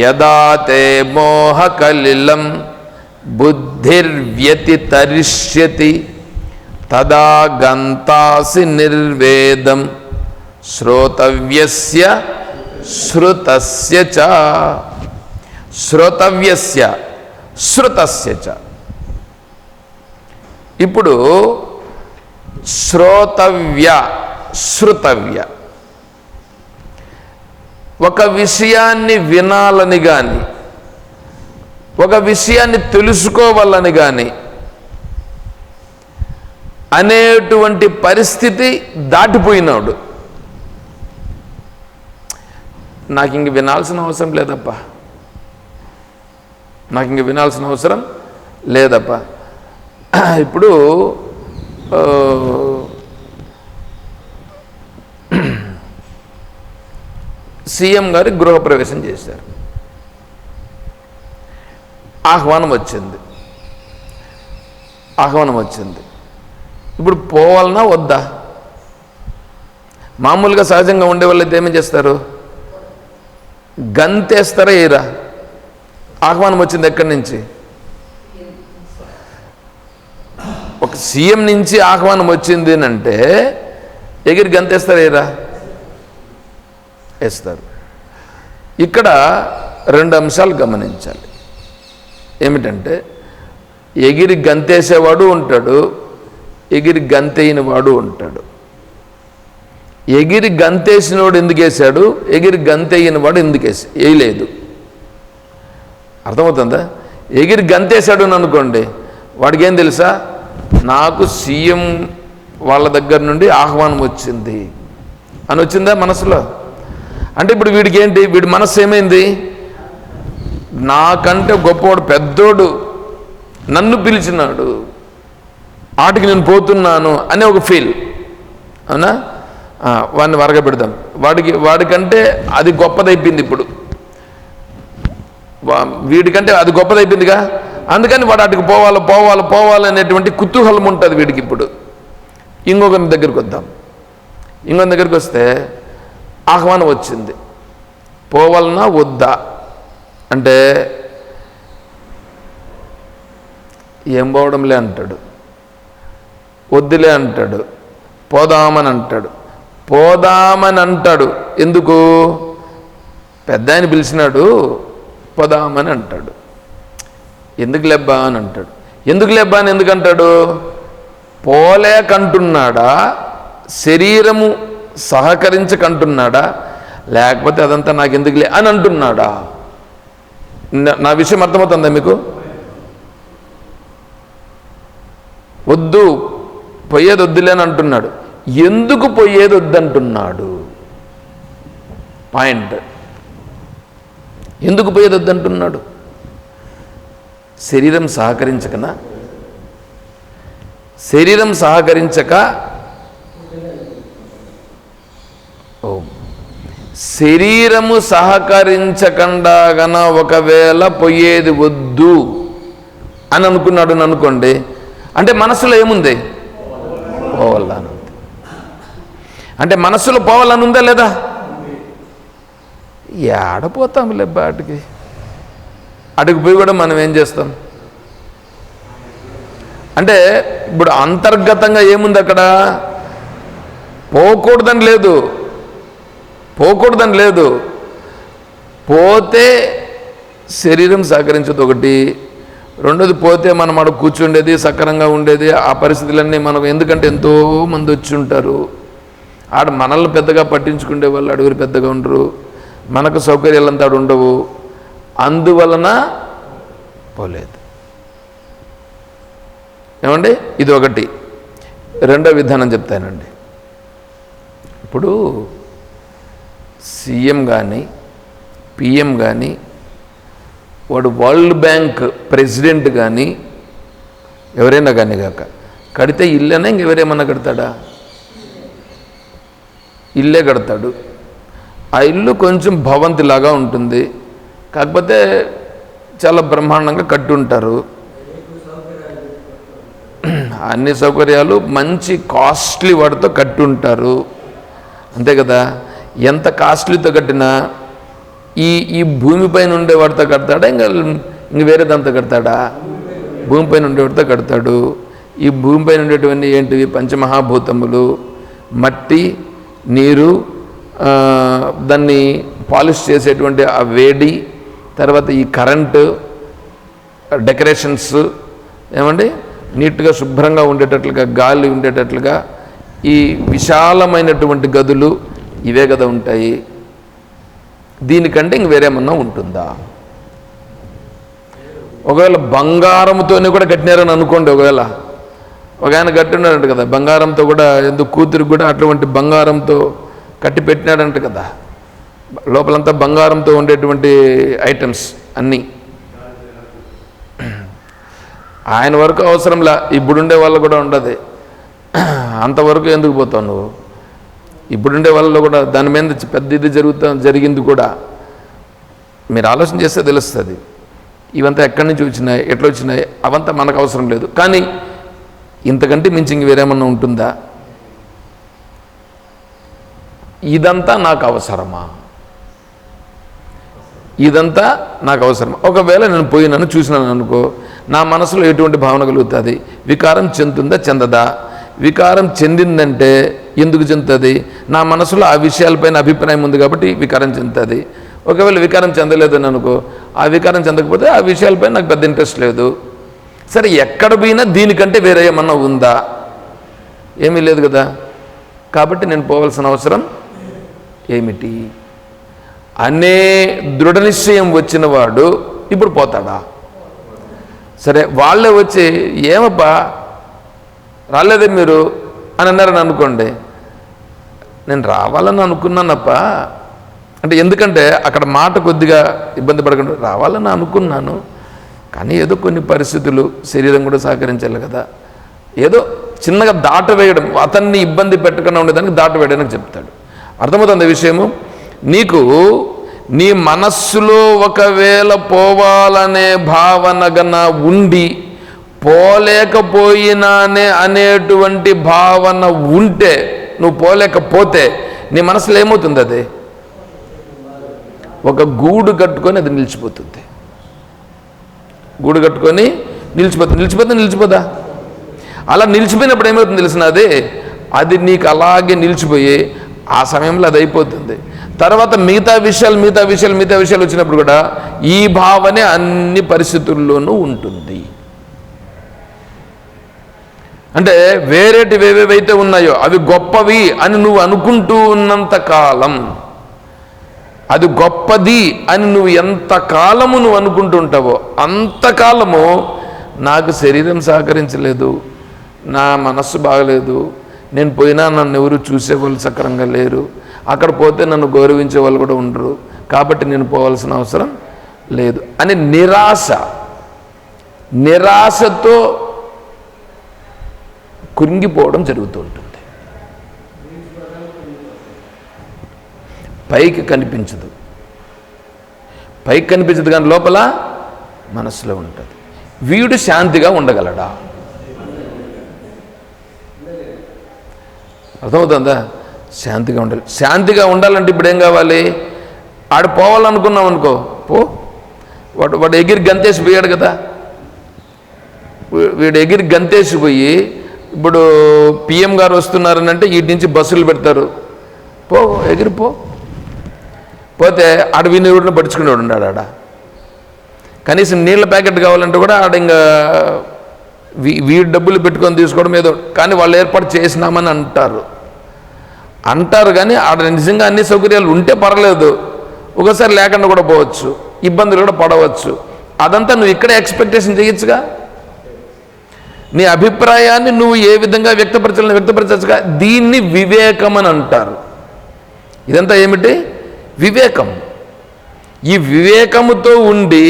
యదా తే మోహకలిలం బుద్ధిర్వ్యతితరిష్యతి తదా గంతాసి నిర్వేదం శ్రోతవ్యస్య శ్రుతస్య చ. శ్రోతవ్యస్య శ్రుతస్య చ. ఇప్పుడు శ్రోతవ్య శ్రుతవ్య, ఒక విషయాన్ని వినాలని కానీ ఒక విషయాన్ని తెలుసుకోవాలని కానీ అనేటువంటి పరిస్థితి దాటిపోయినాడు. నాకు ఇంక వినాల్సిన అవసరం లేదప్పా, నాకు ఇంక వినాల్సిన అవసరం లేదప్పా. ఇప్పుడు సీఎం గారి గృహప్రవేశం చేశారు, ఆహ్వానం వచ్చింది. ఇప్పుడు పోవాలన్నా వద్దా? మామూలుగా సహజంగా ఉండే వాళ్ళైతే ఏమేం చేస్తారు? గంతేస్తారా ఏరా? ఆహ్వానం వచ్చింది ఎక్కడి నుంచి? ఒక సీఎం నుంచి ఆహ్వానం వచ్చింది అంటే ఎగిరి గంతేస్తారా ఏరా? వేస్తారు. ఇక్కడ రెండు అంశాలు గమనించాలి. ఏమిటంటే ఎగిరి గంతేసేవాడు ఉంటాడు, ఎగిరి గంతేయిన వాడు ఉంటాడు. ఎగిరి గంతేసినవాడు ఎందుకు వేసాడు, ఎగిరి గంతేయిన వాడు ఎందుకు వేయలేదు? అర్థమవుతుందా? ఎగిరి గంతేసాడు అని అనుకోండి, వాడికి ఏం తెలుసా, నాకు సీఎం వాళ్ళ దగ్గర నుండి ఆహ్వానం వచ్చింది అని వచ్చిందా మనసులో? అంటే ఇప్పుడు వీడికి ఏంటి, వీడి మనస్సు ఏమైంది, నాకంటే గొప్పవాడు పెద్దోడు నన్ను పిలిచినాడు, ఆటికి నేను పోతున్నాను అనే ఒక ఫీల్. అవునా? వాడిని వరగబెడదాం, వాడికంటే అది గొప్పదైపోయింది. ఇప్పుడు వీడికంటే అది గొప్పదైపోయిందిగా, అందుకని వాడు అటుకు పోవాలి అనేటువంటి కుతూహలం ఉంటుంది వీడికి. ఇప్పుడు ఇంకొకరి దగ్గరికి వద్దాం. ఇంకొకరి దగ్గరికి వస్తే ఆహ్వానం వచ్చింది, పోవాలన్నా వద్దా అంటే ఏం పోవడంలే అంటాడు, వద్దులే అంటాడు, పోదామని అంటాడు. ఎందుకు? పెద్ద ఆయన పిలిచినాడు, పోదామని అంటాడు. ఎందుకు లేబ్బా అని అంటాడు. ఎందుకు లేబ్బా అని ఎందుకంటాడు? పోలేకంటున్నాడా, శరీరము సహకరించకంటున్నాడా, లేకపోతే అదంతా నాకు ఎందుకులే అని అంటున్నాడా? నా విషయం అర్థమవుతుందా మీకు? వద్దు, పోయేది వద్దులే అని అంటున్నాడు. ఎందుకు పోయేది వద్దంటున్నాడు? పాయింట్. ఎందుకు పోయేది వద్దంటున్నాడు? శరీరం సహకరించకనా? శరీరం సహకరించక, శరీరము సహకరించకుండా గన ఒకవేళ పోయేది వద్దు అని అనుకున్నాడు అనుకోండి, అంటే మనసులో ఏముంది? పోవాలని ఉంది. అంటే మనసులో పోవాలని ఉందా లేదా? ఏడపోతాంలే బాటికి, అటుకు పోయి కూడా మనం ఏం చేస్తాం అంటే ఇప్పుడు అంతర్గతంగా ఏముంది అక్కడ? పోకూడదని లేదు. పోతే శరీరం సహకరించదు ఒకటి, రెండోది పోతే మనం ఆడ కూర్చుండేది సక్రంగా ఉండేది ఆ పరిస్థితులన్నీ మనకు, ఎందుకంటే ఎంతోమంది వచ్చి ఉంటారు ఆడ, మనల్ని పెద్దగా పట్టించుకునే వాళ్ళు అడుగురు పెద్దగా ఉండరు, మనకు సౌకర్యాలంతా ఆడ ఉండవు, అందువలన పోలేదు. ఏమండి? ఇది ఒకటి. రెండో విధానం చెప్తానండి. ఇప్పుడు సీఎం కానీ పిఎం కానీ వాడు వరల్డ్ బ్యాంక్ ప్రెసిడెంట్ కానీ ఎవరైనా కానీ కాక కడితే ఇల్లేనా ఇంకెవరేమన్నా కడతాడా? ఇల్లే కడతాడు. ఆ ఇల్లు కొంచెం భవంతిలాగా ఉంటుంది, కాకపోతే చాలా బ్రహ్మాండంగా కట్టి ఉంటారు. అన్ని సౌకర్యాలు మంచి కాస్ట్లీ వాటితో కట్టి ఉంటారు, అంతే కదా? ఎంత కాస్ట్లీతో కట్టినా ఈ భూమిపైన ఉండేవాడితో కడతాడా, ఇంక వేరేదంతా కడతాడా? భూమిపైన ఉండేవాడితో కడతాడు. ఈ భూమిపైన ఉండేటువంటి ఏంటివి? పంచమహాభూతములు, మట్టి, నీరు, దాన్ని పాలిష్ చేసేటువంటి ఆ వేడి, తర్వాత ఈ కరెంటు, డెకరేషన్స్, ఏమండి నీట్గా శుభ్రంగా ఉండేటట్లుగా, గాలి ఉండేటట్లుగా ఈ విశాలమైనటువంటి గదులు ఇవే కదా ఉంటాయి. దీనికంటే ఇంక వేరేమన్నా ఉంటుందా? ఒకవేళ బంగారంతోనే కూడా కట్టినారని అనుకోండి. ఒకవేళ ఒక ఆయన కట్టినాడంట కదా బంగారంతో కూడా, ఎందుకు కూతురికి కూడా అటువంటి బంగారంతో కట్టి పెట్టినాడంట కదా. లోపలంతా బంగారంతో ఉండేటువంటి ఐటమ్స్ అన్నీ. ఆయన వరకు అవసరంలా, ఇప్పుడుండే వాళ్ళు కూడా ఉండదు. అంతవరకు ఎందుకు పోతావు నువ్వు? ఇప్పుడుండే వాళ్ళలో కూడా దాని మీద పెద్ద ఇది జరిగింది కూడా. మీరు ఆలోచన చేస్తే తెలుస్తుంది. ఇవంతా ఎక్కడి నుంచి వచ్చినాయి, ఎట్లా వచ్చినాయి, అవంతా మనకు అవసరం లేదు. కానీ ఇంతకంటే మించి ఇంక వేరేమన్నా ఉంటుందా? ఇదంతా నాకు అవసరమా? ఇదంతా నాకు అవసరమా? ఒకవేళ నేను పోయినాను చూసినాను అనుకో, నా మనసులో ఎటువంటి భావన కలుగుతుంది? వికారం చెందుతుందా, చెందదా? వికారం చెందిందంటే ఎందుకు చెందుతుంది? నా మనసులో ఆ విషయాలపైన అభిప్రాయం ఉంది కాబట్టి వికారం చెందుతుంది. ఒకవేళ వికారం చెందలేదని అనుకో, ఆ వికారం చెందకపోతే ఆ విషయాలపైన నాకు పెద్ద ఇంట్రెస్ట్ లేదు. సరే, ఎక్కడ పోయినా దీనికంటే వేరే ఏమన్నా ఉందా? ఏమీ లేదు కదా. కాబట్టి నేను పోవాల్సిన అవసరం ఏమిటి అనే దృఢ నిశ్చయం వచ్చిన వాడు ఇప్పుడు పోతాడా? సరే, వాళ్ళే వచ్చి ఏమబ్బా రాలేదే మీరు అని అన్నారని అనుకోండి. నేను రావాలని అనుకున్నానప్ప అంటే, ఎందుకంటే అక్కడ మాట కొద్దిగా ఇబ్బంది పడకుండా రావాలని అనుకున్నాను, కానీ ఏదో కొన్ని పరిస్థితులు, శరీరం కూడా సహకరించాలి కదా, ఏదో చిన్నగా దాటవేయడం, అతన్ని ఇబ్బంది పెట్టకుండా ఉండేదానికి దాటవేయడానికి చెప్తాడు. అర్థమవుతుంది విషయము. నీకు నీ మనస్సులో ఒకవేళ పోవాలనే భావన గన ఉండి పోలేకపోయినానే అనేటువంటి భావన ఉంటే, నువ్వు పోలేకపోతే నీ మనసులో ఏమవుతుంది? అది ఒక గూడు కట్టుకొని అది నిలిచిపోతుంది. గూడు కట్టుకొని నిలిచిపోదా? అలా నిలిచిపోయినప్పుడు ఏమవుతుంది తెలిసినది? అది నీకు అలాగే నిలిచిపోయి ఆ సమయంలో అది అయిపోతుంది. తర్వాత మిగతా విషయాలు వచ్చినప్పుడు కూడా ఈ భావనే అన్ని పరిస్థితుల్లోనూ ఉంటుంది. అంటే వేరేటివి ఏవేవైతే ఉన్నాయో అవి గొప్పవి అని నువ్వు అనుకుంటూ ఉన్నంత కాలం, అది గొప్పది అని నువ్వు ఎంతకాలము నువ్వు అనుకుంటుంటావో అంతకాలము నాకు శరీరం సహకరించలేదు, నా మనస్సు బాగలేదు, నేను పోయినా నన్ను ఎవరు చూసేవాళ్ళు సక్రంగా లేరు, అక్కడ పోతే నన్ను గౌరవించే వాళ్ళు కూడా ఉండరు, కాబట్టి నేను పోవాల్సిన అవసరం లేదు అని నిరాశతో కృంగిపోవడం జరుగుతూ ఉంటుంది. పైకి కనిపించదు కానీ లోపల మనసులో ఉంటుంది. వీడు శాంతిగా ఉండగలడా? అర్థమవుతుందా? శాంతిగా ఉండాలంటే ఇప్పుడు ఏం కావాలి? ఆడ పోవాలనుకున్నాం అనుకో, వాడు ఎగిరి గంతేసి పోయాడు కదా. వీడు ఎగిరి గంతేసి పోయి ఇప్పుడు పిఎం గారు వస్తున్నారని అంటే వీటి నుంచి బస్సులు పెడతారు, పోతే ఆడ వీడిని పడుచుకునేవాడు ఉన్నాడు. ఆడ కనీసం నీళ్ళ ప్యాకెట్ కావాలంటే కూడా ఆడ ఇంకా వీడి డబ్బులు పెట్టుకొని తీసుకోవడం ఏదో, కానీ వాళ్ళు ఏర్పాటు చేసినామని అంటారు కానీ ఆడ నిజంగా అన్ని సౌకర్యాలు ఉంటే పర్లేదు, ఒకసారి లేకుండా కూడా పోవచ్చు, ఇబ్బందులు కూడా పడవచ్చు. అదంతా నువ్వు ఇక్కడే ఎక్స్పెక్టేషన్ చేయొచ్చుగా. నీ అభిప్రాయాన్ని నువ్వు ఏ విధంగా వ్యక్తపరచచ్చుగా. దీన్ని వివేకం అని అంటారు. ఇదంతా ఏమిటి? వివేకం. ఈ వివేకముతో ఉండి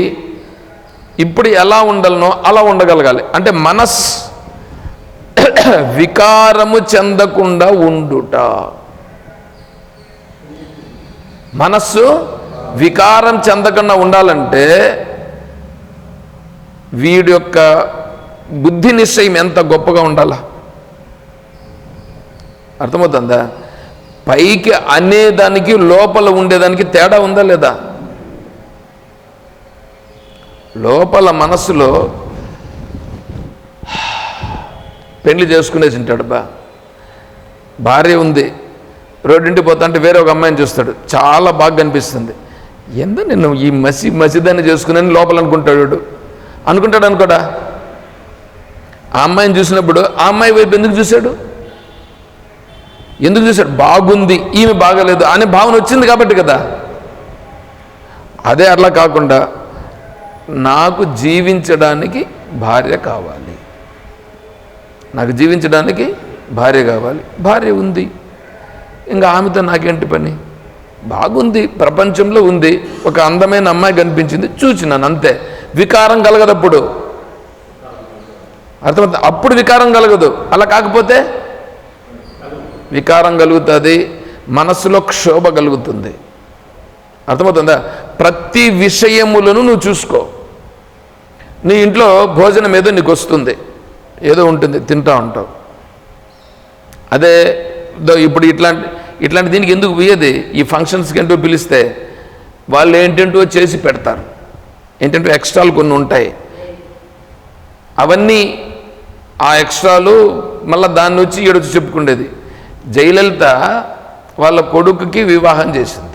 ఇప్పుడు ఎలా ఉండాలనో అలా ఉండగలగాలి. అంటే వికారము చెందకుండా ఉండుట. మనస్సు వికారం చెందకుండా ఉండాలంటే వీడి యొక్క బుద్ధి నిశ్చయం ఎంత గొప్పగా ఉండాలా? అర్థమవుతుందా? పైకి అనేదానికి లోపల ఉండేదానికి తేడా ఉందా లేదా? లోపల మనస్సులో పెళ్లి చేసుకునేసి ఉంటాడు. భార్య ఉంది, రోడ్డింటికి పోతా అంటే వేరే ఒక అమ్మాయిని చూస్తాడు, చాలా బాగా కనిపిస్తుంది. ఎంత నేను ఈ మసిదాన్ని చేసుకున్నాను లోపల అనుకుంటాడు. అనుకోడా? ఆ అమ్మాయిని చూసినప్పుడు ఆ అమ్మాయి వైపు ఎందుకు చూశాడు? బాగుంది, ఈమె బాగలేదు అనే భావన వచ్చింది కాబట్టి కదా. అదే అట్లా కాకుండా నాకు జీవించడానికి భార్య కావాలి, భార్య ఉంది, ఇంకా ఆమెతో నాకేంటి పని? బాగుంది, ప్రపంచంలో ఉంది, ఒక అందమైన అమ్మాయి కనిపించింది, చూసినాను అంతే. వికారం కలగదు అప్పుడు, అర్థమవుతుంది? అప్పుడు వికారం కలగదు. అలా కాకపోతే వికారం కలుగుతుంది, మనస్సులో క్షోభ కలుగుతుంది. అర్థమవుతుందా? ప్రతి విషయములను నువ్వు చూసుకో. నీ ఇంట్లో భోజనం ఏదో నీకు వస్తుంది, ఏదో ఉంటుంది, తింటూ ఉంటావు. అదే ఇప్పుడు ఇట్లాంటి దీనికి ఎందుకు పోయేది? ఈ ఫంక్షన్స్కి ఏంటో పిలిస్తే వాళ్ళు ఏంటంటో చేసి పెడతారు, ఏంటంటే ఎక్స్ట్రాలు కొన్ని ఉంటాయి. అవన్నీ ఆ ఎక్స్ట్రాలు మళ్ళీ దాన్ని వచ్చి ఏడొచ్చి చెప్పుకునేది. జయలలిత వాళ్ళ కొడుకుకి వివాహం చేసిందా?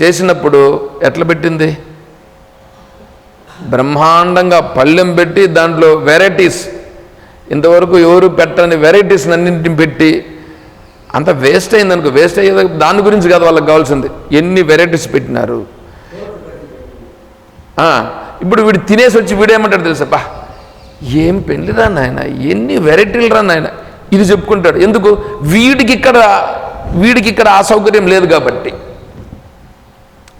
చేసినప్పుడు ఎట్లా పెట్టింది? బ్రహ్మాండంగా పళ్ళెం పెట్టి దాంట్లో వెరైటీస్, ఇంతవరకు ఎవరు పెట్టని వెరైటీస్ అన్నింటిని పెట్టి, అంత వేస్ట్ అయిందనుకో. వేస్ట్ అయ్యేది దాని గురించి కాదు, వాళ్ళకి కావాల్సింది ఎన్ని వెరైటీస్ పెట్టినారు. ఇప్పుడు వీడు తినేసి వచ్చి వీడేమంటాడు తెలుసా? ఏం పెళ్ళి రా నాయన, ఎన్ని వెరైటీలు రా నాయన, ఇది చెప్పుకుంటాడు. ఎందుకు? వీడికి ఇక్కడ ఆ సౌకర్యం లేదు కాబట్టి.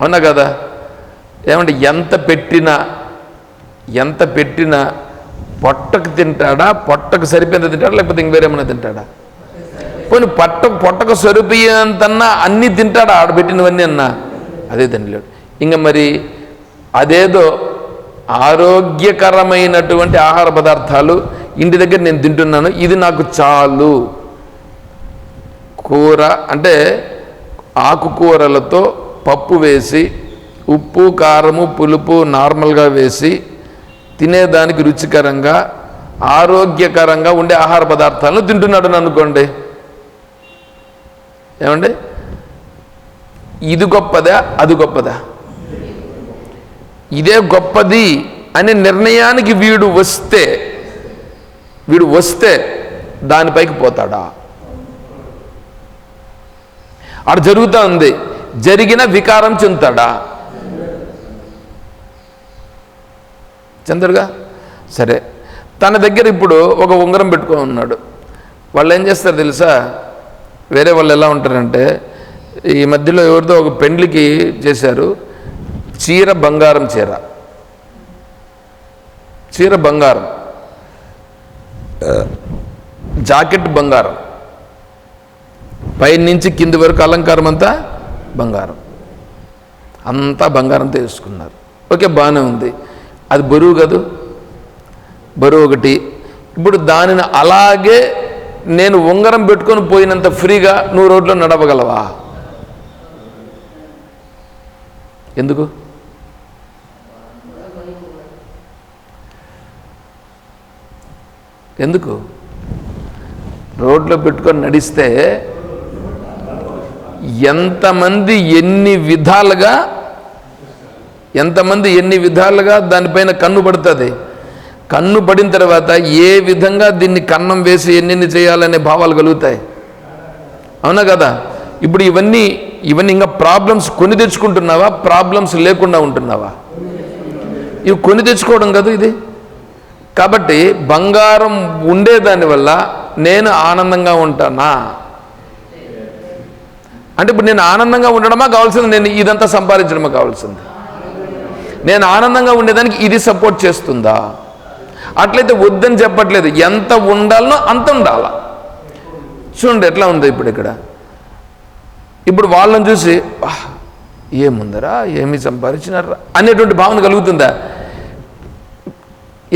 అవునా కదా? ఏమంటే ఎంత పెట్టినా పొట్టకు తింటాడా? పొట్టకు సరిపోయేంత తింటాడా, లేకపోతే ఇంక వేరేమన్నా తింటాడా? పోనీ పొట్టకు సరిపోయేంతన్నా అన్నీ తింటాడా? ఆడబెట్టినవన్నీ అన్నా అదే తినలేడు. ఇంకా మరి అదేదో ఆరోగ్యకరమైనటువంటి ఆహార పదార్థాలు ఇంటి దగ్గర నేను తింటున్నాను, ఇది నాకు చాలు. కూర అంటే ఆకుకూరలతో పప్పు వేసి, ఉప్పు కారము పులుపు నార్మల్గా వేసి తినేదానికి రుచికరంగా ఆరోగ్యకరంగా ఉండే ఆహార పదార్థాలను తింటున్నాడు అనుకోండి. ఏమండి? ఇది గొప్పదా, అది గొప్పదా? ఇదే గొప్పది అనే నిర్ణయానికి వీడు వస్తే దానిపైకి పోతాడా? అక్కడ జరుగుతూ ఉంది, జరిగిన వికారం చెందుతాడా? చంద్రుగా సరే, తన దగ్గర ఇప్పుడు ఒక ఉంగరం పెట్టుకొని ఉన్నాడు. వాళ్ళు ఏం చేస్తారు తెలుసా? వేరే వాళ్ళు ఎలా ఉంటారంటే, ఈ మధ్యలో ఎవరితో ఒక పెండ్లికి చేశారు, చీర బంగారం, చీర బంగారం, జాకెట్ బంగారం, పై నుంచి కింది వరకు అలంకారం అంతా బంగారం, అంతా బంగారంతో వేసుకున్నారు. ఓకే, బాగానే ఉంది. అది బరువు కాదు, బరువు ఒకటి. ఇప్పుడు దానిని అలాగే నేను ఉంగరం పెట్టుకొని పోయినంత ఫ్రీగా నువ్వు రోడ్లో నడవగలవా? ఎందుకు? రోడ్లో పెట్టుకొని నడిస్తే ఎంతమంది ఎన్ని విధాలుగా దానిపైన కన్ను పడుతుంది. కన్ను పడిన తర్వాత ఏ విధంగా దీన్ని కన్నం వేసి ఎన్ని చేయాలనే భావాలు కలుగుతాయి. అవునా కదా? ఇప్పుడు ఇవన్నీ ఇంకా ప్రాబ్లమ్స్ కొని తెచ్చుకుంటున్నావా, ప్రాబ్లమ్స్ లేకుండా ఉంటున్నావా? ఇవి కొని తెచ్చుకోవడం కదా ఇది. కాబట్టి బంగారం ఉండేదానివల్ల నేను ఆనందంగా ఉంటానా అంటే, ఇప్పుడు నేను ఆనందంగా ఉండడమా కావాల్సింది, నేను ఇదంతా సంపాదించడమా కావాల్సింది? నేను ఆనందంగా ఉండేదానికి ఇది సపోర్ట్ చేస్తుందా? అట్లయితే వద్దని చెప్పట్లేదు, ఎంత ఉండాలనో అంత ఉండాల. చూడండి ఎట్లా ఉంది ఇప్పుడు వాళ్ళని చూసి ఏముందరా, ఏమి సంపాదించినారా అనేటువంటి భావన కలుగుతుందా?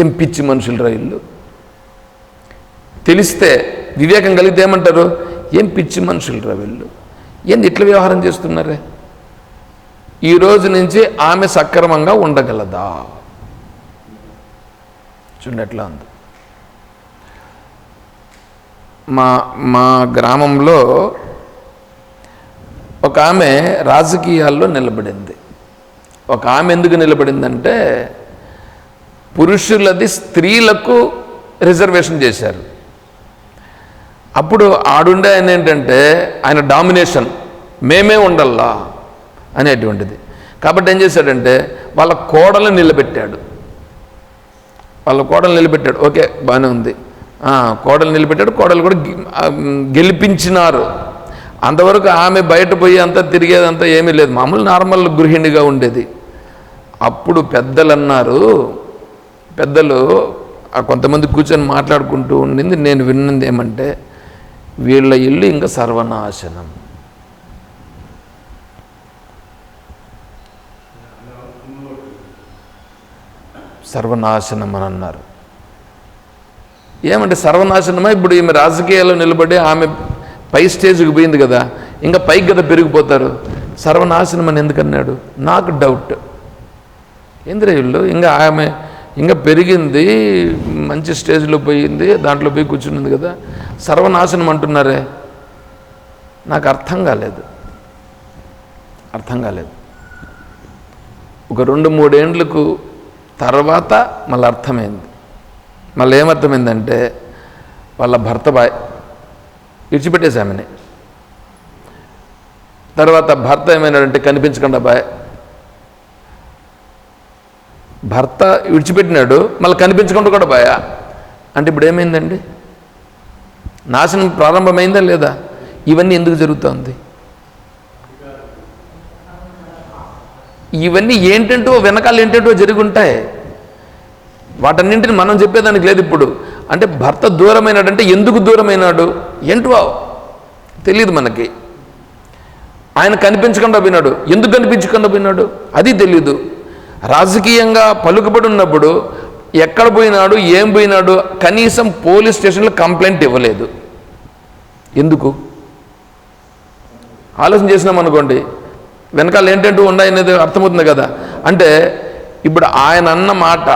ఏం పిచ్చి మనుషులరా ఇల్లు. తెలిస్తే వివేకం కలిగితే ఏమంటారు? ఏం పిచ్చి మనుషులరా వీళ్ళు, ఏంది ఇట్లా వ్యవహారం చేస్తున్నారే, ఈ రోజు నుంచి ఆమె సక్రమంగా ఉండగలదా? చూడండి ఎట్లా ఉంది. మా గ్రామంలో ఒక ఆమె రాజకీయాల్లో నిలబడింది. ఒక ఆమె ఎందుకు నిలబడిందంటే, పురుషులది స్త్రీలకు రిజర్వేషన్ చేశారు. అప్పుడు ఆడుండే ఆయన ఏంటంటే, ఆయన డామినేషన్, మేమే ఉండల్లా అనేటువంటిది. కాబట్టి ఏం చేశాడంటే, వాళ్ళ కోడలు నిలబెట్టాడు. ఓకే, బాగానే ఉంది. కోడలు నిలబెట్టాడు, కోడలు కూడా గెలిపించినారు. అంతవరకు ఆమె బయట పోయి అంతా తిరిగేదంతా ఏమీ లేదు, మామూలు నార్మల్ గృహిణిగా ఉండేది. అప్పుడు పెద్దలు కొంతమంది కూర్చొని మాట్లాడుకుంటూ ఉండింది. నేను విన్నది ఏమంటే, వీళ్ళ ఇల్లు ఇంకా సర్వనాశనం. సర్వనాశనం అని అన్నారు. ఏమంటే సర్వనాశనమా? ఇప్పుడు ఈమె రాజకీయాల్లో నిలబడి ఆమె పై స్టేజ్కి పోయింది కదా, ఇంకా పైకి కదా పెరిగిపోతారు. సర్వనాశనం అని ఎందుకన్నాడు? నాకు డౌట్. ఏంద్ర వీళ్ళు ఆమె ఇంకా పెరిగింది, మంచి స్టేజ్లో పోయింది, దాంట్లో పోయి కూర్చున్నది కదా, సర్వనాశనం అంటున్నారే. నాకు అర్థం కాలేదు. ఒక 2-3 ఏండ్లకు తర్వాత మళ్ళీ అర్థమైంది. మళ్ళీ ఏమర్థమైందంటే, వాళ్ళ భర్త విడిచిపెట్టేసి ఆమెని. తర్వాత భర్త ఏమైనాడంటే, కనిపించకుండా భర్త విడిచిపెట్టినాడు, మళ్ళీ కనిపించకుండా కూడా అంటే ఇప్పుడు ఏమైందండి? నాశనం ప్రారంభమైందా లేదా? ఇవన్నీ ఎందుకు జరుగుతుంది? ఇవన్నీ ఏంటంటో వెనకాల ఏంటంటో జరిగి ఉంటాయి. వాటన్నింటిని మనం చెప్పేదానికి లేదు ఇప్పుడు. అంటే భర్త దూరమైనాడంటే ఎందుకు దూరమైనాడు ఏంటో తెలియదు మనకి. ఆయన కనిపించకుండా పోయినాడు, ఎందుకు కనిపించకుండా పోయినాడు అది తెలీదు. రాజకీయంగా పలుకుబడి ఉన్నప్పుడు ఎక్కడ పోయినాడు, ఏం పోయినాడు, కనీసం పోలీస్ స్టేషన్లో కంప్లైంట్ ఇవ్వలేదు. ఎందుకు? ఆలోచన చేసినాం అనుకోండి, వెనకాల ఏంటంటూ ఉన్నాయనేది అర్థమవుతుంది కదా. అంటే ఇప్పుడు ఆయన అన్న మాట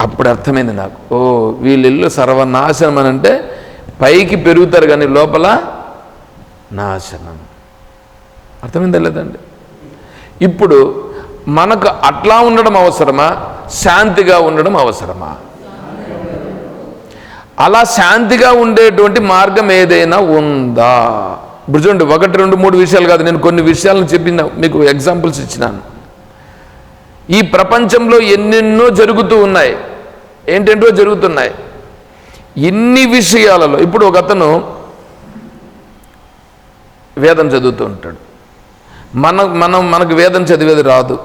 అప్పుడు అర్థమైంది నాకు. వీళ్ళ ఇల్లు సర్వనాశనం అని అంటే పైకి పెరుగుతారు కానీ లోపల నాశనం. అర్థమైందా లేదండి? ఇప్పుడు మనకు అట్లా ఉండడం అవసరమా, శాంతిగా ఉండడం అవసరమా? అలా శాంతిగా ఉండేటువంటి మార్గం ఏదైనా ఉందా? ఇప్పుడు చూడండి, 1, 2, 3 విషయాలు కాదు, నేను కొన్ని విషయాలను చెప్పిన మీకు ఎగ్జాంపుల్స్ ఇచ్చినాను. ఈ ప్రపంచంలో ఎన్నెన్నో జరుగుతూ ఉన్నాయి, ఏంటేంటో జరుగుతున్నాయి. ఇన్ని విషయాలలో ఇప్పుడు ఒక అతను వేదం చదువుతూ ఉంటాడు. మనకు వేదం చదివేది రాదు.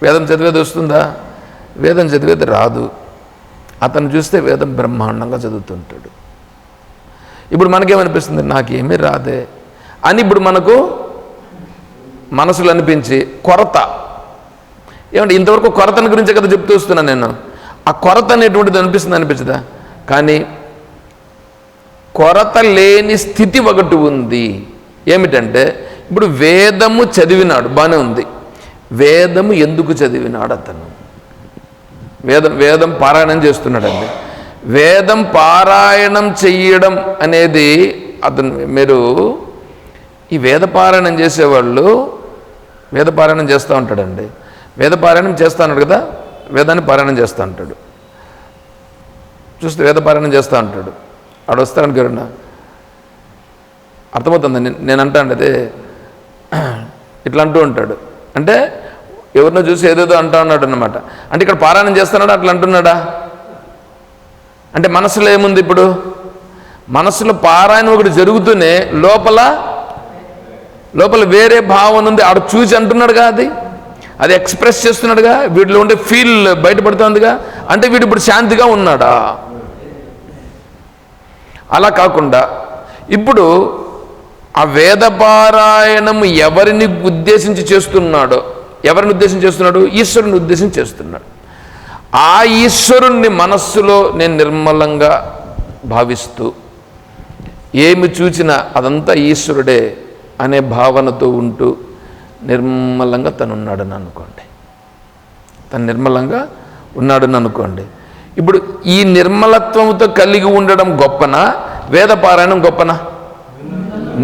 వేదం చదివేది వస్తుందా? వేదం చదివేది రాదు. అతను చూస్తే వేదం బ్రహ్మాండంగా చదువుతుంటాడు. ఇప్పుడు మనకేమనిపిస్తుంది? నాకేమీ రాదే అని ఇప్పుడు మనకు మనసులో అనిపించి కొరత. ఏమంటే ఇంతవరకు కొరతని గురించే కదా చెప్తూ వస్తున్నాను నేను. ఆ కొరత అనేటువంటిది అనిపించదా? కానీ కొరత లేని స్థితి ఒకటి ఉంది. ఏమిటంటే, ఇప్పుడు వేదము చదివినాడు, బాగానే ఉంది. వేదము ఎందుకు చదివినాడు అతను? వేదం పారాయణం చేస్తున్నాడండి. వేదం పారాయణం చెయ్యడం అనేది మీరు ఈ వేదపారాయణం చేసేవాళ్ళు వేదపారాయణం చేస్తూ ఉంటాడండి. వేదపారాయణం చేస్తూ ఉన్నాడు కదా, వేదాన్ని పారాయణం చేస్తూ ఉంటాడు. చూస్తే వేదపారాయణం చేస్తూ ఉంటాడు. ఆడు వస్తాడు కదా, అర్థమవుతుంది. నేను అంటాను అదే ఇట్లా అంటూ ఉంటాడు. అంటే ఎవరినో చూసి ఏదేదో అంటా ఉన్నాడు అన్నమాట. అంటే ఇక్కడ పారాయణం చేస్తున్నాడా అట్లా అంటున్నాడా? అంటే మనసులో ఏముంది? ఇప్పుడు మనసులో పారాయణం ఒకటి జరుగుతూనే లోపల వేరే భావన ఉంది. ఆడు చూసి అంటున్నాడుగా, అది ఎక్స్ప్రెస్ చేస్తున్నాడుగా, వీటిలో ఉండే ఫీల్ బయటపడుతుందిగా. అంటే వీడు ఇప్పుడు శాంతిగా ఉన్నాడా? అలా కాకుండా ఇప్పుడు ఆ వేదపారాయణం ఎవరిని ఉద్దేశించి చేస్తున్నాడు? ఈశ్వరుని ఉద్దేశించి చేస్తున్నాడు. ఆ ఈశ్వరుణ్ణి మనస్సులో నేను నిర్మలంగా భావిస్తూ ఏమి చూచినా అదంతా ఈశ్వరుడే అనే భావనతో ఉంటూ నిర్మలంగా తను ఉన్నాడని అనుకోండి. తను నిర్మలంగా ఉన్నాడని అనుకోండి. ఇప్పుడు ఈ నిర్మలత్వంతో కలిగి ఉండడం గొప్పనా, వేదపారాయణం గొప్పనా?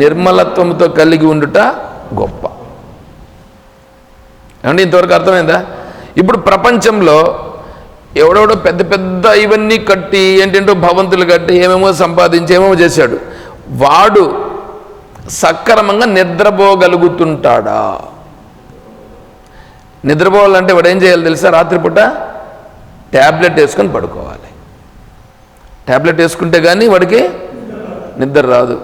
నిర్మలత్వంతో కలిగి ఉండుట గొప్ప. ఏమంటే ఇంతవరకు అర్థమైందా? ఇప్పుడు ప్రపంచంలో ఎవడెవడో పెద్ద పెద్ద ఇవన్నీ కట్టి ఏంటంటో భవంతులు కట్టి ఏమేమో సంపాదించి ఏమేమో చేశాడు. వాడు సక్రమంగా నిద్రపోగలుగుతుంటాడా? నిద్రపోవాలంటే వాడు ఏం చేయాలి తెలుసా? రాత్రిపూట ట్యాబ్లెట్ వేసుకొని పడుకోవాలి. ట్యాబ్లెట్ వేసుకుంటే కానీ వాడికి నిద్ర రాదు.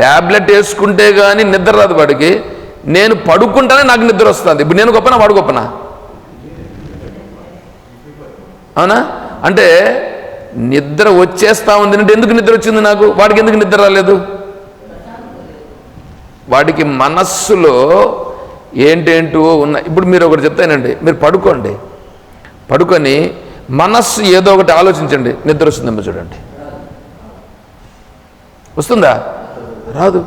ట్యాబ్లెట్ వేసుకుంటే కానీ నిద్ర రాదు వాడికి. నేను పడుకుంటానే నాకు నిద్ర వస్తుంది. ఇప్పుడు నేను గొప్పనా వాడు గొప్పనా? అవునా? అంటే నిద్ర వచ్చేస్తా ఉంది అంటే ఎందుకు నిద్ర వచ్చింది నాకు? వాడికి ఎందుకు నిద్ర రాలేదు? వాడికి మనస్సులో ఏంటేంటో ఉన్నాయి. ఇప్పుడు మీరు ఒకటి చెప్తానండి, మీరు పడుకోండి, పడుకొని మనస్సు ఏదో ఒకటి ఆలోచించండి, నిద్ర వస్తుందేమో చూడండి. వస్తుందా? రాదు.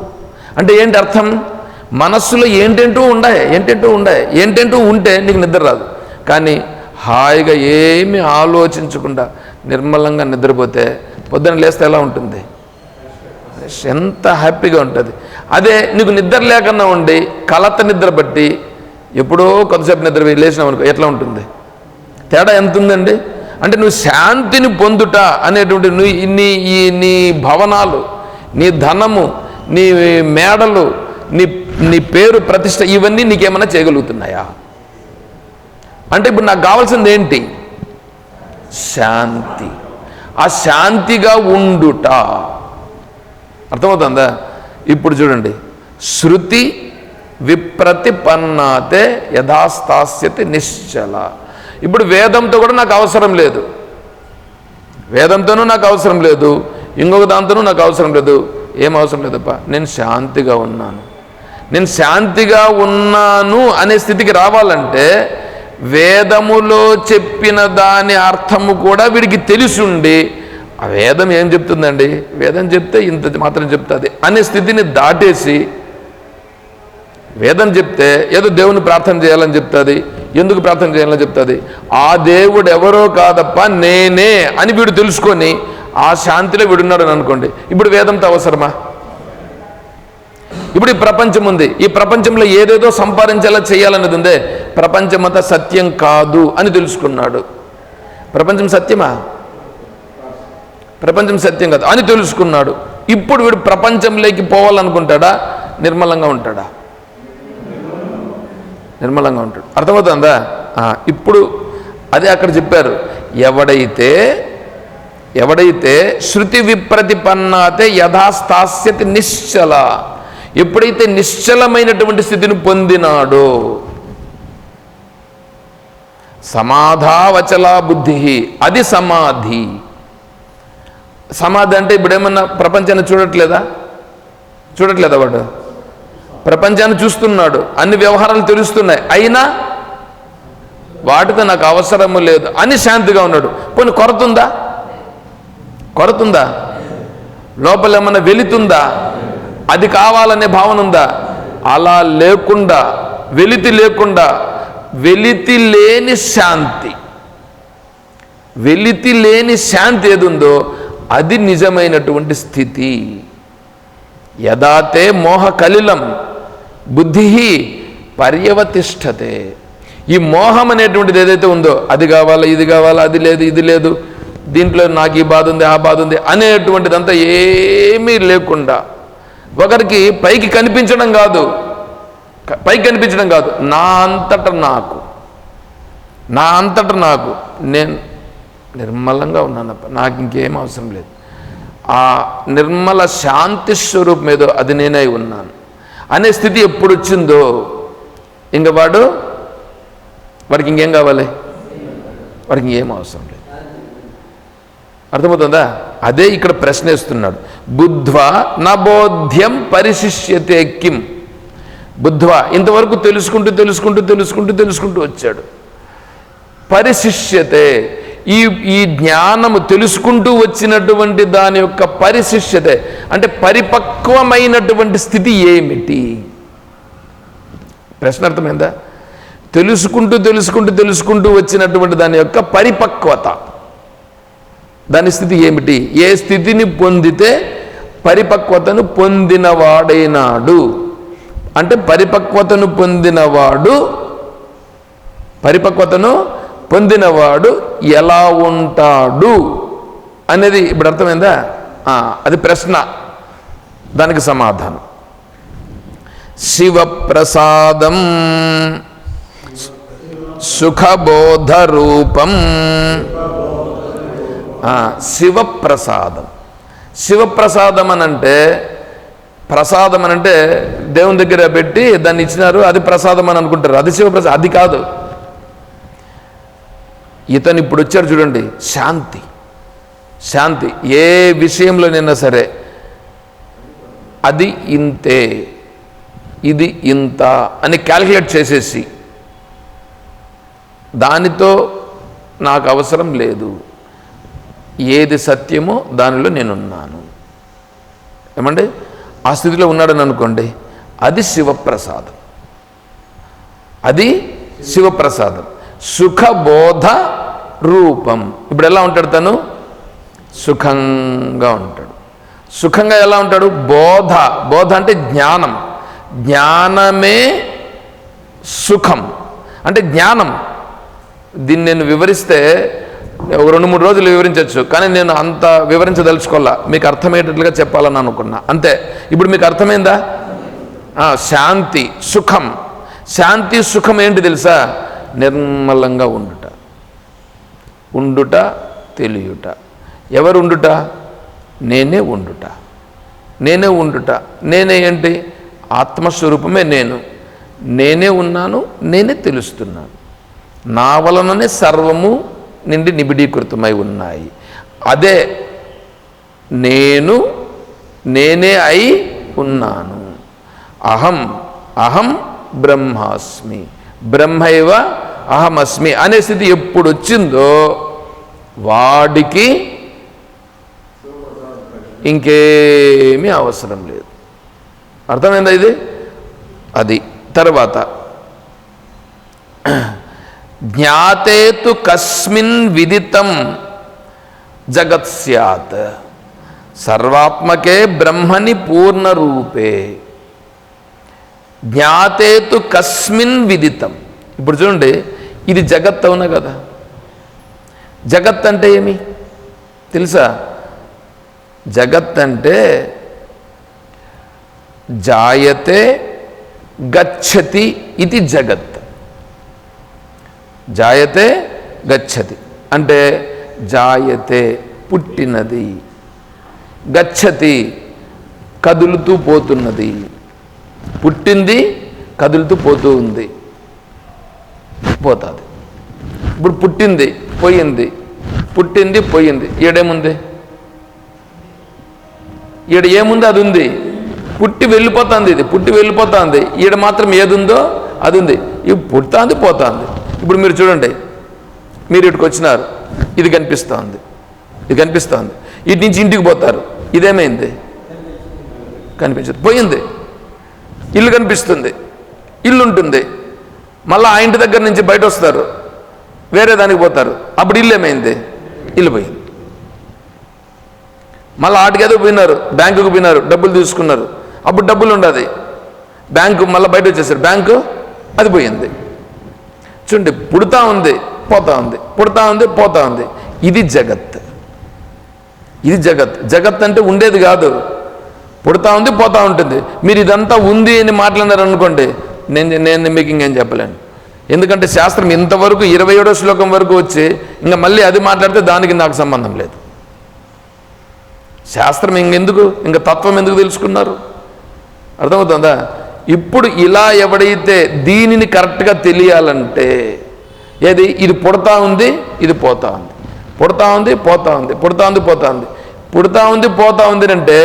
అంటే ఏంటి అర్థం? మనస్సులో ఏంటేంటో ఉంటే నీకు నిద్ర రాదు. కానీ హాయిగా ఏమీ ఆలోచించకుండా నిర్మలంగా నిద్రపోతే పొద్దున్న లేస్తే ఎలా ఉంటుంది? ఎంత హ్యాపీగా ఉంటుంది. అదే నీకు నిద్ర లేకుండా ఉండి కలత నిద్ర బట్టి ఎప్పుడో కొంతసేపు నిద్ర లేచినావు అనుకో, ఎట్లా ఉంటుంది? తేడా ఎంత ఉందండి? అంటే నువ్వు శాంతిని పొందుట అనేటువంటి నీ భవనాలు, నీ ధనము, నీ మేడలు, నీ పేరు ప్రతిష్ట, ఇవన్నీ నీకేమైనా చేయగలుగుతున్నాయా? అంటే ఇప్పుడు నాకు కావాల్సింది ఏంటి? శాంతి. ఆ శాంతిగా ఉండుట. అర్థమవుతుందా? ఇప్పుడు చూడండి, శృతి విప్రతిపన్నాతే యథాస్థాస్యతి నిశ్చల. ఇప్పుడు వేదంతో కూడా నాకు అవసరం లేదు, వేదంతోనూ నాకు అవసరం లేదు, ఇంకొక దాంతోనూ నాకు అవసరం లేదు. ఏం అవసరం లేదప్ప, నేను శాంతిగా ఉన్నాను. నేను శాంతిగా ఉన్నాను అనే స్థితికి రావాలంటే వేదములో చెప్పిన దాని అర్థము కూడా వీడికి తెలిసుండి, ఆ వేదం ఏం చెప్తుందండి, వేదం చెప్తే ఇంత మాత్రం చెప్తుంది అనే స్థితిని దాటేసి, వేదం చెప్తే ఏదో దేవుని ప్రార్థన చేయాలని చెప్తుంది, ఎందుకు ప్రార్థన చేయాలని చెప్తుంది, ఆ దేవుడు ఎవరో కాదప్ప నేనే అని వీడు తెలుసుకొని ఆ శాంతిలో వీడున్నాడు అని అనుకోండి. ఇప్పుడు వేదంతో అవసరమా? ఇప్పుడు ఈ ప్రపంచం ఉంది, ఈ ప్రపంచంలో ఏదేదో సంపాదించేలా చేయాలన్నది ఉందే, ప్రపంచమంతా సత్యం కాదు అని తెలుసుకున్నాడు. ప్రపంచం సత్యమా? ప్రపంచం సత్యం కాదు అని తెలుసుకున్నాడు. ఇప్పుడు వీడు ప్రపంచంలోకి పోవాలనుకుంటాడా? నిర్మలంగా ఉంటాడా? నిర్మలంగా ఉంటాడు. అర్థమవుతుందా? ఇప్పుడు అదే అక్కడ చెప్పారు, ఎవడైతే శృతి విప్రతిపన్నాతే యథాస్థాస్యతి నిశ్చల. ఎప్పుడైతే నిశ్చలమైనటువంటి స్థితిని పొందినాడో, సమాధావచలా బుద్ధి, అది సమాధి. సమాధి అంటే ఇప్పుడు ఏమన్నా ప్రపంచాన్ని చూడట్లేదా వాడు? ప్రపంచాన్ని చూస్తున్నాడు, అన్ని వ్యవహారాలు తెలుస్తున్నాయి, అయినా వాటితో నాకు అవసరము లేదు అని శాంతిగా ఉన్నాడు. పోనీ కొరతుందా? లోపల ఏమన్నా వెలితుందా? అది కావాలనే భావన ఉందా? అలా లేకుండా, వెలితి లేకుండా, వెలితి లేని శాంతి ఏది ఉందో అది నిజమైనటువంటి స్థితి. యదాతే మోహ కలిలం బుద్ధి పర్యవతిష్టతే. ఈ మోహం అనేటువంటిది ఏదైతే ఉందో, అది కావాలా, ఇది కావాలా, అది లేదు, ఇది లేదు, దీంట్లో నాకు ఈ బాధ ఉంది, ఆ బాధ ఉంది అనేటువంటిదంతా ఏమీ లేకుండా, ఒకరికి పైకి కనిపించడం కాదు, నా అంతట నాకు నేను నిర్మలంగా ఉన్నానప్ప, నాకు ఇంకేం అవసరం లేదు. ఆ నిర్మల శాంతి స్వరూపం ఏదో అది నేనై ఉన్నాను అనే స్థితి ఎప్పుడు వచ్చిందో ఇంక వాడికి ఇంకేం కావాలి? వాడికి ఇంకేం అవసరం లేదు. అర్థమవుతుందా? అదే ఇక్కడ ప్రశ్నిస్తున్నాడు. బుద్ధ్వా నబోధ్యం పరిశిష్యతే కిం. బుద్ధ్వా ఇంతవరకు తెలుసుకుంటూ వచ్చాడు. పరిశిష్యతే ఈ ఈ జ్ఞానము తెలుసుకుంటూ వచ్చినటువంటి దాని యొక్క పరిశిష్యతే అంటే పరిపక్వమైనటువంటి స్థితి ఏమిటి? ప్రశ్న అర్థమైందా? తెలుసుకుంటూ తెలుసుకుంటూ తెలుసుకుంటూ వచ్చినటువంటి దాని యొక్క పరిపక్వత, దాని స్థితి ఏమిటి? ఏ స్థితిని పొందితే పరిపక్వతను పొందినవాడైనాడు అంటే పరిపక్వతను పొందినవాడు ఎలా ఉంటాడు అనేది ఇప్పుడు అర్థమైందా? అది ప్రశ్న, దానికి సమాధానం. శివప్రసాదం సుఖబోధ రూపం. శివప్రసాదం. శివప్రసాదం అనంటే, ప్రసాదం అనంటే దేవుని దగ్గర పెట్టి దాన్ని ఇచ్చినారు, అది ప్రసాదం అని అనుకుంటారు. అది శివప్రసాదం, అది కాదు. ఇతను ఇప్పుడు వచ్చారు చూడండి, శాంతి. శాంతి ఏ విషయంలోనైనా సరే అది ఇంతే, ఇది ఇంత అని క్యాలిక్యులేట్ చేసేసి దానితో నాకు అవసరం లేదు, ఏది సత్యమో దానిలో నేనున్నాను. ఏమండి? ఆ స్థితిలో ఉన్నాడని అనుకోండి, అది శివప్రసాదం. అది శివప్రసాదం. సుఖబోధ రూపం. ఇప్పుడు ఎలా ఉంటాడు తను? సుఖంగా ఉంటాడు. సుఖంగా ఎలా ఉంటాడు? బోధ. బోధ అంటే జ్ఞానం. జ్ఞానమే సుఖం అంటే జ్ఞానం. దీన్ని నేను వివరిస్తే ఒక 2-3 రోజులు వివరించవచ్చు, కానీ నేను అంత వివరించదలుచుకోవాలా, మీకు అర్థమయ్యేటట్లుగా చెప్పాలని అనుకున్నా, అంతే. ఇప్పుడు మీకు అర్థమైందా? శాంతి, సుఖం. శాంతి సుఖం ఏంటి తెలుసా? నిర్మలంగా ఉండుట, తెలియుట. ఎవరు ఉండుట? నేనే ఉండుట. నేనే ఏంటి? ఆత్మస్వరూపమే నేను. నేనే ఉన్నాను, నేనే తెలుస్తున్నాను. నా వలననే సర్వము నిండి నిబిడీకృతమై ఉన్నాయి. అదే నేనే అయి ఉన్నాను. అహం బ్రహ్మాస్మి, బ్రహ్మైవ అహమస్మి అనే స్థితి ఎప్పుడు వచ్చిందో వాడికి ఇంకేమీ అవసరం లేదు. అర్థమైందా ఇది? అది. తర్వాత జ్ఞాతేతు కస్మిన్ విదితం జగత్ స్యాత్ సర్వాత్మకే బ్రహ్మని పూర్ణరూపే. జ్ఞాతేతు కస్మిన్ విదితం. ఇప్పుడు చూడండి, ఇది జగత్ అవునా కదా? జగత్ అంటే ఏమి తెలుసా? జగత్ అంటే జాయతే గచ్చతి ఇది జగత్. జాయతే గచ్చతి అంటే జాయతే పుట్టినది, గచ్చతి కదులుతూ పోతున్నది. పుట్టింది, కదులుతూ పోతూ ఉంది, పోతుంది. ఇప్పుడు పుట్టింది, పోయింది, పుట్టింది, పోయింది. ఈడేముంది? ఈడ ఏముంది? అది ఉంది. పుట్టి వెళ్ళిపోతుంది, ఇది పుట్టి వెళ్ళిపోతుంది. ఈడ మాత్రం ఏది ఉందో అది ఉంది. ఇవి పుడుతుంది, పోతుంది. ఇప్పుడు మీరు చూడండి, మీరు ఇక్కడికి వచ్చినారు, ఇది కనిపిస్తుంది, ఇది కనిపిస్తుంది. ఇటు నుంచి ఇంటికి పోతారు, ఇదేమైంది? కనిపించదు, పోయింది. ఇల్లు కనిపిస్తుంది, ఇల్లు ఉంటుంది. మళ్ళీ ఆ ఇంటి దగ్గర నుంచి బయట వస్తారు, వేరే దానికి పోతారు, అప్పుడు ఇల్లు ఏమైంది? ఇల్లు పోయింది. మళ్ళీ ఆటికేదో పోయినారు, బ్యాంకుకు పోయినారు, డబ్బులు తీసుకున్నారు, అప్పుడు డబ్బులు ఉండదు, బ్యాంకు మళ్ళీ బయట వచ్చేసారు, బ్యాంకు అది పోయింది. చూడండి, పుడతా ఉంది, పోతా ఉంది, పుడతా ఉంది, పోతా ఉంది. ఇది జగత్. ఇది జగత్. జగత్ అంటే ఉండేది కాదు, పుడతా ఉంది, పోతా ఉంటుంది. మీరు ఇదంతా ఉంది అని మాట్లాడారు అనుకోండి, నేను మీకు ఇంకేం చెప్పలేను. ఎందుకంటే శాస్త్రం ఇంతవరకు 27వ శ్లోకం వరకు వచ్చి ఇంకా మళ్ళీ అది మాట్లాడితే దానికి నాకు సంబంధం లేదు. శాస్త్రం ఇంకా తత్వం ఎందుకు తెలుసుకున్నారు? అర్థమవుతుందా? ఇప్పుడు ఇలా ఎవడైతే దీనిని కరెక్ట్గా తెలియాలంటే, ఏది? ఇది పుడతా ఉంది, ఇది పోతా ఉంది, పుడతా ఉంది, పోతా ఉంది, పుడతా ఉంది, పోతా ఉంది, పుడతా ఉంది, పోతా ఉంది అంటే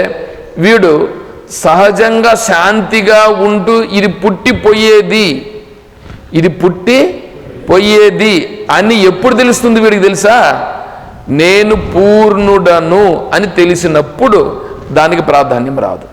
వీడు సహజంగా శాంతిగా ఉంటూ ఇది పుట్టిపోయేది, ఇది పుట్టి పోయేది అని ఎప్పుడు తెలుస్తుంది వీడికి తెలుసా? నేను పూర్ణుడను అని తెలిసినప్పుడు దానికి ప్రాధాన్యం రాదు.